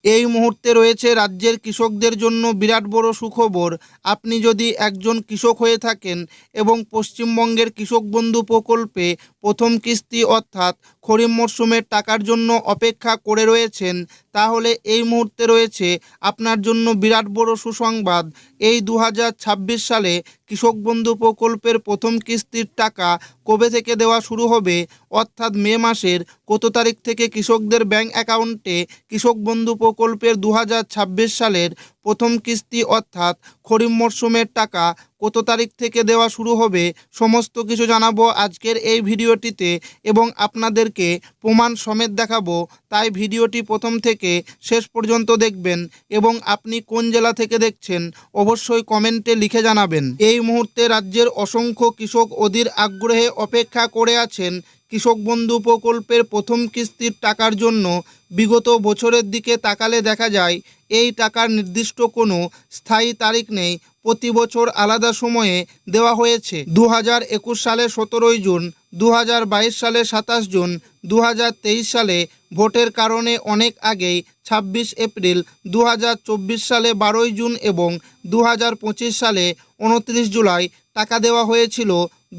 এই মুহূর্তে রয়েছে রাজ্যের কৃষকদের জন্য বিরাট বড় সুখবর। আপনি যদি একজন কৃষক হয়ে থাকেন এবং পশ্চিমবঙ্গের কৃষক বন্ধু প্রকল্পে প্রথম কিস্তি অর্থাৎ খরিফ মরশুমের টাকার জন্য অপেক্ষা করে রয়েছেন, তাহলে এই মুহূর্তে রয়েছে আপনার জন্য বিরাট বড় সুসংবাদ। এই 2026 সালে কৃষক বন্ধু প্রকল্পের প্রথম কিস্তির টাকা কবে থেকে দেওয়া শুরু হবে, অর্থাৎ মে মাসের কত তারিখ থেকে কৃষকদের ব্যাংক অ্যাকাউন্টে কৃষক বন্ধু প্রকল্পের 2026 সালের প্রথম কিস্তি অর্থাৎ খরিফ মরশুমের টাকা কত তারিখ থেকে দেওয়া শুরু হবে, সমস্ত কিছু জানাবো আজকের এই ভিডিওটিতে এবং আপনাদেরকে প্রমাণ সমেত দেখাবো। তাই ভিডিওটি প্রথম থেকে শেষ পর্যন্ত দেখবেন এবং আপনি কোন জেলা থেকে দেখছেন অবশ্যই কমেন্টে লিখে জানাবেন। এই মুহূর্তে রাজ্যের অসংখ্য কৃষক অধীর আগ্রহে অপেক্ষা করে আছেন কৃষক বন্ধু প্রকল্পের প্রথম কিস্তির টাকার জন্য। বিগত বছরের দিকে তাকালে দেখা যায় এই টাকার নির্দিষ্ট কোনো স্থায়ী তারিখ নেই, প্রতি বছর আলাদা সময়ে দেওয়া হয়েছে। 2021 সালে 17 জুন, 2022 সালে 27 জুন, 2023 সালে ভোটের কারণে অনেক আগেই 26 এপ্রিল, 2024 সালে 12 জুন এবং 2025 সালে 29 জুলাই টাকা দেওয়া হয়েছিল।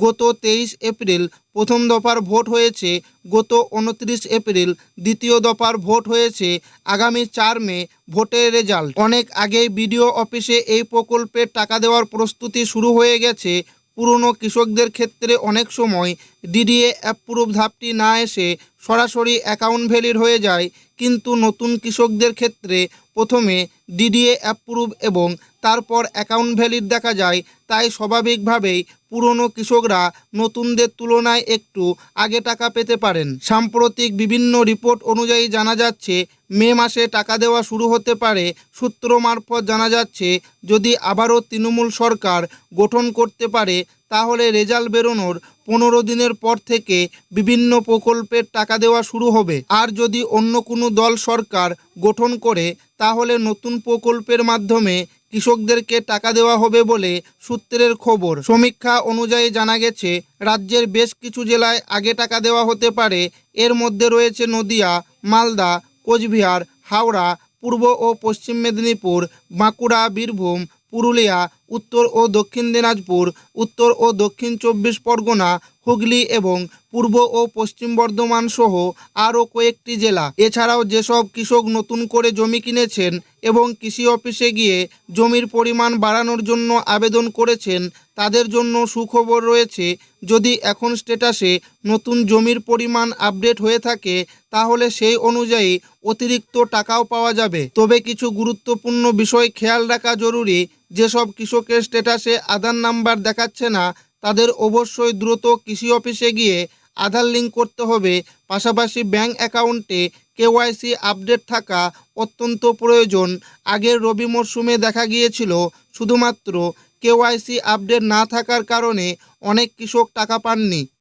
গত 23 এপ্রিল প্রথম দফার ভোট হয়েছে, গত 29 এপ্রিল দ্বিতীয় দফার ভোট হয়েছে, আগামী 4 মে ভোটের রেজাল্ট। অনেক আগেই বিডিও অফিসে এই প্রকল্পের টাকা দেওয়ার প্রস্তুতি শুরু হয়ে গেছে। পুরনো কৃষকদের ক্ষেত্রে অনেক সময় ডিডিএ অ্যাপ্রুভ ধাপটি না এসে সরাসরি অ্যাকাউন্ট ভ্যালিড হয়ে যায়, কিন্তু নতুন কৃষকদের ক্ষেত্রে প্রথমে ডিডিএ অ্যাপ্রুভ এবং তারপর অ্যাকাউন্ট ভ্যালিড দেখা যায়। তাই স্বাভাবিকভাবেই পুরনো কৃষকরা নতুনদের তুলনায় একটু আগে টাকা পেতে পারেন। সাম্প্রতিক বিভিন্ন রিপোর্ট অনুযায়ী জানা যাচ্ছে মে মাসে টাকা দেওয়া শুরু হতে পারে। সূত্র মারফত জানা যাচ্ছে যদি আবারও তৃণমূল সরকার গঠন করতে পারে তাহলে রেজাল্ট বেরোনোর 15 দিনের পর থেকে বিভিন্ন প্রকল্পের টাকা দেওয়া শুরু হবে। আর যদি অন্য কোনো দল সরকার গঠন করে তাহলে নতুন প্রকল্পের মাধ্যমে কৃষকদেরকে টাকা দেওয়া হবে বলে সূত্রের খবর। সমীক্ষা অনুযায়ী জানা গেছে রাজ্যের বেশ কিছু জেলায় আগে টাকা দেওয়া হতে পারে। এর মধ্যে রয়েছে নদিয়া, মালদা, কোচবিহার, হাওড়া, পূর্ব ও পশ্চিম মেদিনীপুর, বাঁকুড়া, বীরভূম, পুরুলিয়া, উত্তর ও দক্ষিণ দিনাজপুর, উত্তর ও দক্ষিণ 24 পরগনা, হুগলি এবং পূর্ব ও পশ্চিম বর্ধমান সহ আরও কয়েকটি জেলা। এছাড়াও যেসব কৃষক নতুন করে জমি কিনেছেন এবং কৃষি অফিসে গিয়ে জমির পরিমাণ বাড়ানোর জন্য আবেদন করেছেন তাদের জন্য সুখবর রয়েছে। যদি এখন স্ট্যাটাসে নতুন জমির পরিমাণ আপডেট হয়ে থাকে তাহলে সেই অনুযায়ী অতিরিক্ত টাকাও পাওয়া যাবে। তবে কিছু গুরুত্বপূর্ণ বিষয় খেয়াল রাখা জরুরি। যেসব কৃষকের স্ট্যাটাসে আধার নাম্বার দেখাচ্ছে না তাদের অবশ্যই দ্রুত কৃষি অফিসে গিয়ে আধার লিঙ্ক করতে হবে। পাশাপাশি ব্যাংক অ্যাকাউন্টে কেওয়াইসি আপডেট থাকা অত্যন্ত প্রয়োজন। আগের রবি মরশুমে দেখা গিয়েছিল শুধুমাত্র কেওয়াইসি আপডেট না থাকার কারণে অনেক কৃষক টাকা পাননি।